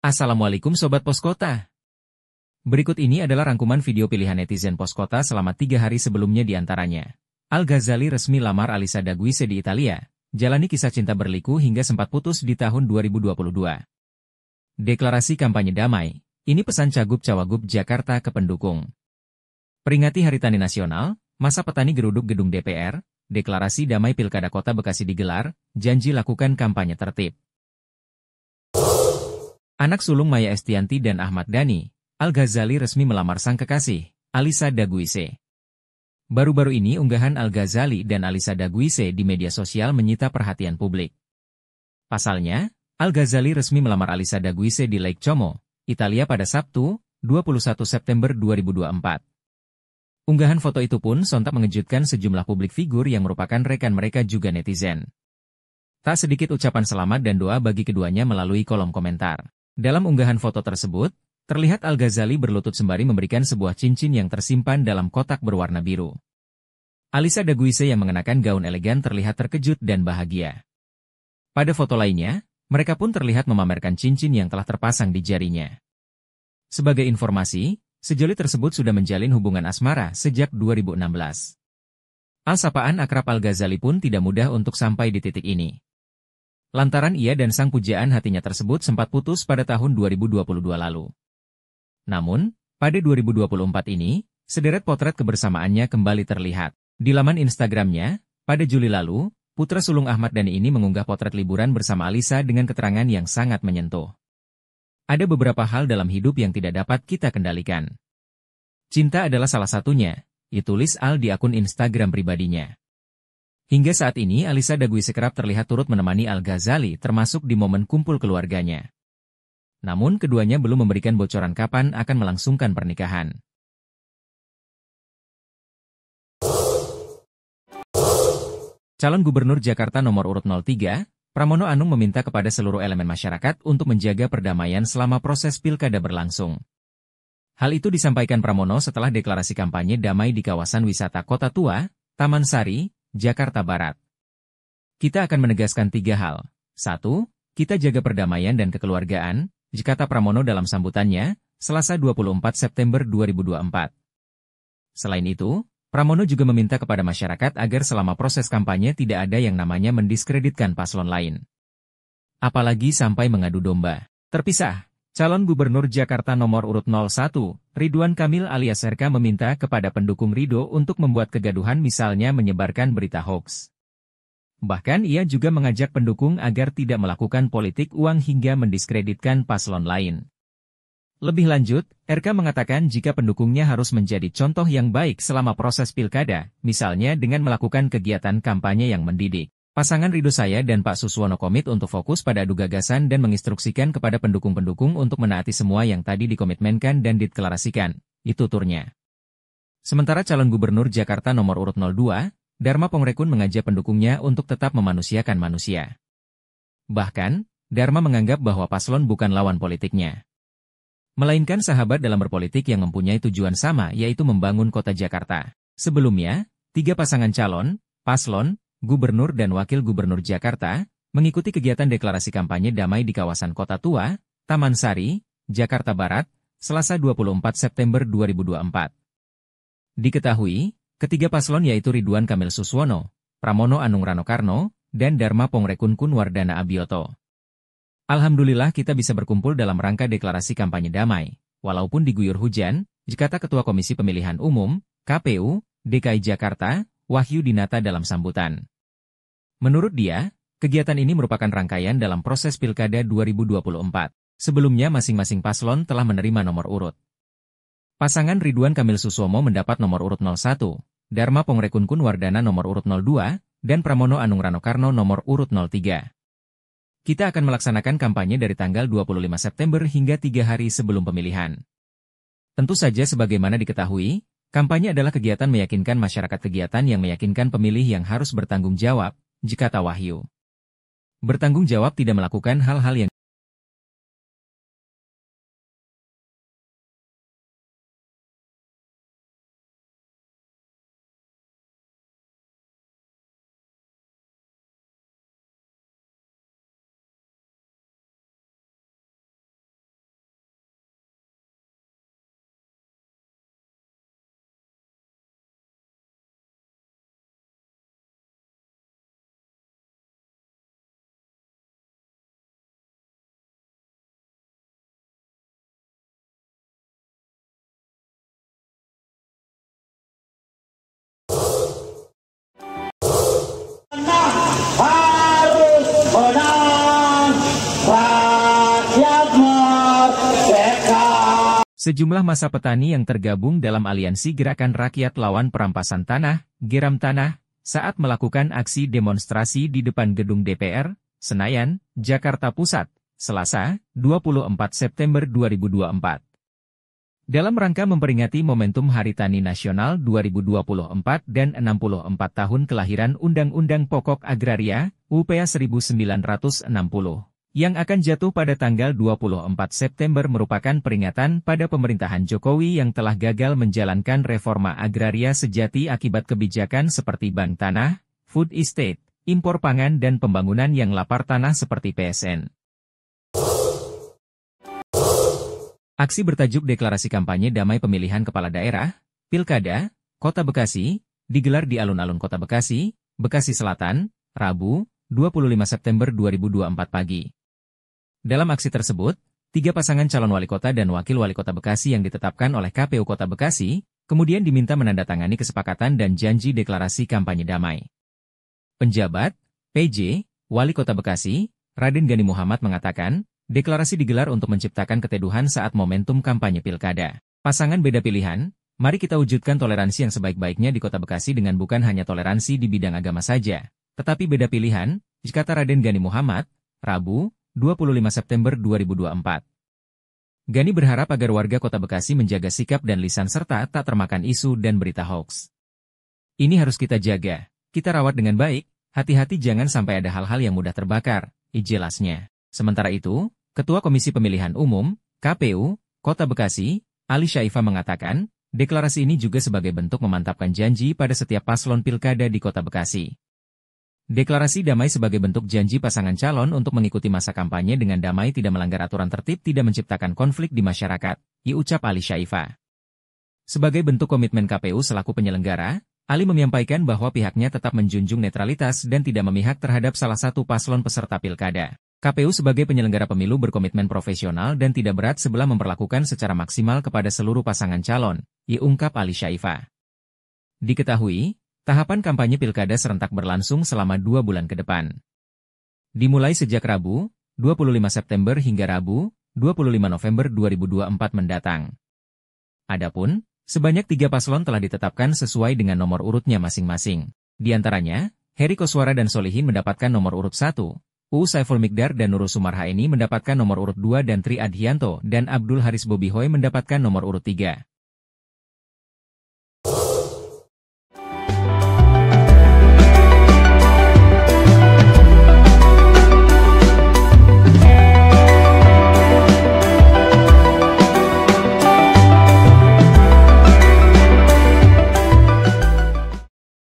Assalamualaikum Sobat Poskota. Berikut ini adalah rangkuman video pilihan netizen Poskota selama 3 hari sebelumnya di antaranya. Al-Ghazali resmi lamar Alisa Daguise di Italia, jalani kisah cinta berliku hingga sempat putus di tahun 2022. Deklarasi kampanye damai, ini pesan Cagup-Cawagup Jakarta ke pendukung. Peringati Hari Tani Nasional, masa petani geruduk gedung DPR, deklarasi damai Pilkada Kota Bekasi digelar, janji lakukan kampanye tertib. Anak sulung Maya Estianty dan Ahmad Dhani, Al-Ghazali resmi melamar sang kekasih, Alisa Daguise. Baru-baru ini unggahan Al-Ghazali dan Alisa Daguise di media sosial menyita perhatian publik. Pasalnya, Al-Ghazali resmi melamar Alisa Daguise di Lake Como, Italia pada Sabtu, 21 September 2024. Unggahan foto itu pun sontak mengejutkan sejumlah publik figur yang merupakan rekan mereka juga netizen. Tak sedikit ucapan selamat dan doa bagi keduanya melalui kolom komentar. Dalam unggahan foto tersebut, terlihat Al-Ghazali berlutut sembari memberikan sebuah cincin yang tersimpan dalam kotak berwarna biru. Alisa Daguise yang mengenakan gaun elegan terlihat terkejut dan bahagia. Pada foto lainnya, mereka pun terlihat memamerkan cincin yang telah terpasang di jarinya. Sebagai informasi, sejoli tersebut sudah menjalin hubungan asmara sejak 2016. Sapaan akrab Al-Ghazali pun tidak mudah untuk sampai di titik ini. Lantaran ia dan sang pujaan hatinya tersebut sempat putus pada tahun 2022 lalu. Namun, pada 2024 ini, sederet potret kebersamaannya kembali terlihat. Di laman Instagramnya, pada Juli lalu, putra sulung Ahmad Dhani ini mengunggah potret liburan bersama Alisa dengan keterangan yang sangat menyentuh. Ada beberapa hal dalam hidup yang tidak dapat kita kendalikan. Cinta adalah salah satunya, ditulis Al di akun Instagram pribadinya. Hingga saat ini Alisa Daguise kerap terlihat turut menemani Al-Ghazali termasuk di momen kumpul keluarganya. Namun keduanya belum memberikan bocoran kapan akan melangsungkan pernikahan. Calon Gubernur Jakarta nomor urut 03, Pramono Anung meminta kepada seluruh elemen masyarakat untuk menjaga perdamaian selama proses pilkada berlangsung. Hal itu disampaikan Pramono setelah deklarasi kampanye damai di kawasan wisata Kota Tua, Taman Sari, Jakarta Barat. Kita akan menegaskan 3 hal. 1. Kita jaga perdamaian dan kekeluargaan, kata Pramono dalam sambutannya, Selasa 24 September 2024. Selain itu, Pramono juga meminta kepada masyarakat agar selama proses kampanye tidak ada yang namanya mendiskreditkan paslon lain. Apalagi sampai mengadu domba. Terpisah. Calon Gubernur Jakarta nomor urut 01, Ridwan Kamil alias RK meminta kepada pendukung Ridho untuk membuat kegaduhan misalnya menyebarkan berita hoaks. Bahkan ia juga mengajak pendukung agar tidak melakukan politik uang hingga mendiskreditkan paslon lain. Lebih lanjut, RK mengatakan jika pendukungnya harus menjadi contoh yang baik selama proses pilkada, misalnya dengan melakukan kegiatan kampanye yang mendidik. Pasangan Ridho Saya dan Pak Suswono komit untuk fokus pada adu gagasan dan menginstruksikan kepada pendukung-pendukung untuk menaati semua yang tadi dikomitmenkan dan dideklarasikan. Itu turnya. Sementara calon gubernur Jakarta nomor urut 02, Dharma Pongrekun mengajak pendukungnya untuk tetap memanusiakan manusia. Bahkan, Dharma menganggap bahwa paslon bukan lawan politiknya, melainkan sahabat dalam berpolitik yang mempunyai tujuan sama yaitu membangun kota Jakarta. Sebelumnya, 3 pasangan calon, paslon, Gubernur dan Wakil Gubernur Jakarta, mengikuti kegiatan deklarasi kampanye damai di kawasan Kota Tua, Taman Sari, Jakarta Barat, Selasa 24 September 2024. Diketahui, ketiga paslon yaitu Ridwan Kamil Suswono, Pramono Anung Rano Karno, dan Dharma Pongrekun Kunwardana Abioto. Alhamdulillah kita bisa berkumpul dalam rangka deklarasi kampanye damai, walaupun diguyur hujan, kata Ketua Komisi Pemilihan Umum, KPU, DKI Jakarta, Wahyu Dinata dalam sambutan. Menurut dia, kegiatan ini merupakan rangkaian dalam proses Pilkada 2024. Sebelumnya masing-masing paslon telah menerima nomor urut. Pasangan Ridwan Kamil Suswono mendapat nomor urut 01, Dharma Pongrekun Kunwardana nomor urut 02, dan Pramono Anung Rano Karno nomor urut 03. Kita akan melaksanakan kampanye dari tanggal 25 September hingga 3 hari sebelum pemilihan. Tentu saja sebagaimana diketahui, kampanye adalah kegiatan meyakinkan masyarakat, kegiatan yang meyakinkan pemilih yang harus bertanggung jawab, kata Wahyu. Bertanggung jawab tidak melakukan hal-hal yang Sejumlah massa petani yang tergabung dalam aliansi Gerakan Rakyat Lawan Perampasan Tanah, Geram Tanah, saat melakukan aksi demonstrasi di depan gedung DPR, Senayan, Jakarta Pusat, Selasa, 24 September 2024. Dalam rangka memperingati momentum Hari Tani Nasional 2024 dan 64 tahun kelahiran Undang-Undang Pokok Agraria, UPA 1960, yang akan jatuh pada tanggal 24 September merupakan peringatan pada pemerintahan Jokowi yang telah gagal menjalankan reforma agraria sejati akibat kebijakan seperti bank tanah, food estate, impor pangan dan pembangunan yang lapar tanah seperti PSN. Aksi bertajuk Deklarasi Kampanye Damai Pemilihan Kepala Daerah, Pilkada, Kota Bekasi, digelar di alun-alun Kota Bekasi, Bekasi Selatan, Rabu, 25 September 2024 pagi. Dalam aksi tersebut, 3 pasangan calon wali kota dan wakil wali kota Bekasi yang ditetapkan oleh KPU Kota Bekasi, kemudian diminta menandatangani kesepakatan dan janji deklarasi kampanye damai. Penjabat, PJ, Wali Kota Bekasi, Raden Gani Muhammad mengatakan, deklarasi digelar untuk menciptakan keteduhan saat momentum kampanye pilkada. Pasangan beda pilihan, mari kita wujudkan toleransi yang sebaik-baiknya di Kota Bekasi dengan bukan hanya toleransi di bidang agama saja, tetapi beda pilihan, kata Raden Gani Muhammad, Rabu, 25 September 2024. Gani berharap agar warga Kota Bekasi menjaga sikap dan lisan serta tak termakan isu dan berita hoax. Ini harus kita jaga, kita rawat dengan baik, hati-hati jangan sampai ada hal-hal yang mudah terbakar, jelasnya. Sementara itu, Ketua Komisi Pemilihan Umum, KPU, Kota Bekasi, Ali Syaifah mengatakan, deklarasi ini juga sebagai bentuk memantapkan janji pada setiap paslon pilkada di Kota Bekasi. Deklarasi damai sebagai bentuk janji pasangan calon untuk mengikuti masa kampanye dengan damai tidak melanggar aturan tertib tidak menciptakan konflik di masyarakat, ucap Ali Syaifah. Sebagai bentuk komitmen KPU selaku penyelenggara, Ali menyampaikan bahwa pihaknya tetap menjunjung netralitas dan tidak memihak terhadap salah satu paslon peserta pilkada. KPU sebagai penyelenggara pemilu berkomitmen profesional dan tidak berat sebelah memperlakukan secara maksimal kepada seluruh pasangan calon, ungkap Ali Syaifah. Diketahui, tahapan kampanye pilkada serentak berlangsung selama 2 bulan ke depan. Dimulai sejak Rabu, 25 September hingga Rabu, 25 November 2024 mendatang. Adapun, sebanyak 3 paslon telah ditetapkan sesuai dengan nomor urutnya masing-masing. Di antaranya, Heri Koswara dan Solihin mendapatkan nomor urut 1, UU Saiful Mikdar dan Nurul Sumarhaini mendapatkan nomor urut 2 dan Tri Adhianto dan Abdul Haris Bobihoy mendapatkan nomor urut 3.